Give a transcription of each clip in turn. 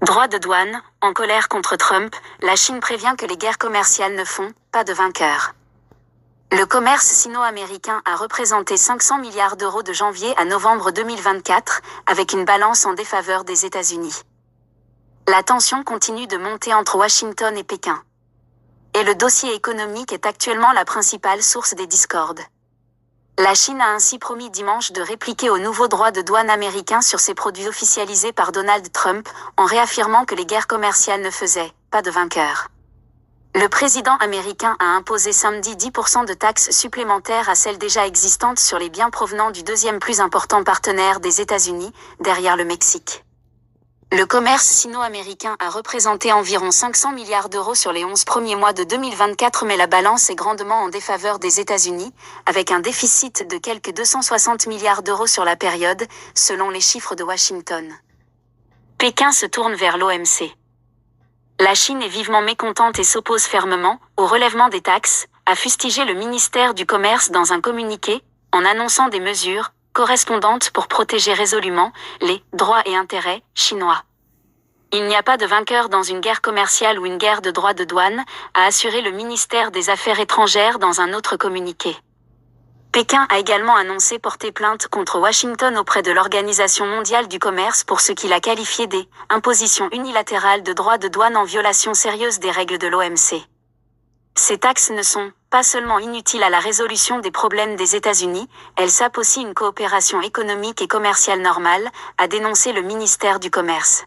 Droits de douane, en colère contre Trump, la Chine prévient que les guerres commerciales ne font pas de vainqueurs. Le commerce sino-américain a représenté 500 milliards d'euros de janvier à novembre 2024, avec une balance en défaveur des États-Unis. La tension continue de monter entre Washington et Pékin. Et le dossier économique est actuellement la principale source des discordes. La Chine a ainsi promis dimanche de répliquer aux nouveaux droits de douane américains sur ses produits officialisés par Donald Trump, en réaffirmant que les guerres commerciales ne faisaient pas de vainqueurs. Le président américain a imposé samedi 10% de taxes supplémentaires à celles déjà existantes sur les biens provenant du deuxième plus important partenaire des États-Unis, derrière le Mexique. Le commerce sino-américain a représenté environ 500 milliards d'euros sur les 11 premiers mois de 2024, mais la balance est grandement en défaveur des États-Unis, avec un déficit de quelques 260 milliards d'euros sur la période, selon les chiffres de Washington. Pékin se tourne vers l'OMC. La Chine est vivement mécontente et s'oppose fermement au relèvement des taxes, a fustigé le ministère du Commerce dans un communiqué, en annonçant des mesures correspondantes pour protéger résolument les droits et intérêts chinois. Il n'y a pas de vainqueur dans une guerre commerciale ou une guerre de droits de douane, a assuré le ministère des Affaires étrangères dans un autre communiqué. Pékin a également annoncé porter plainte contre Washington auprès de l'Organisation mondiale du commerce pour ce qu'il a qualifié des impositions unilatérales de droits de douane en violation sérieuse des règles de l'OMC. Ces taxes ne sont pas seulement inutiles à la résolution des problèmes des États-Unis, elles sapent aussi une coopération économique et commerciale normale, a dénoncé le ministère du Commerce.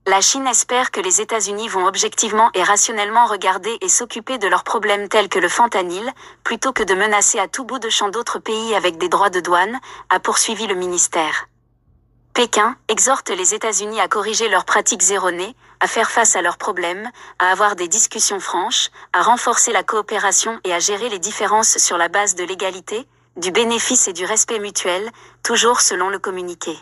La Chine espère que les États-Unis vont objectivement et rationnellement regarder et s'occuper de leurs problèmes tels que le fentanyl, plutôt que de menacer à tout bout de champ d'autres pays avec des droits de douane, a poursuivi le ministère. Pékin exhorte les États-Unis à corriger leurs pratiques erronées, à faire face à leurs problèmes, à avoir des discussions franches, à renforcer la coopération et à gérer les différences sur la base de l'égalité, du bénéfice et du respect mutuel, toujours selon le communiqué.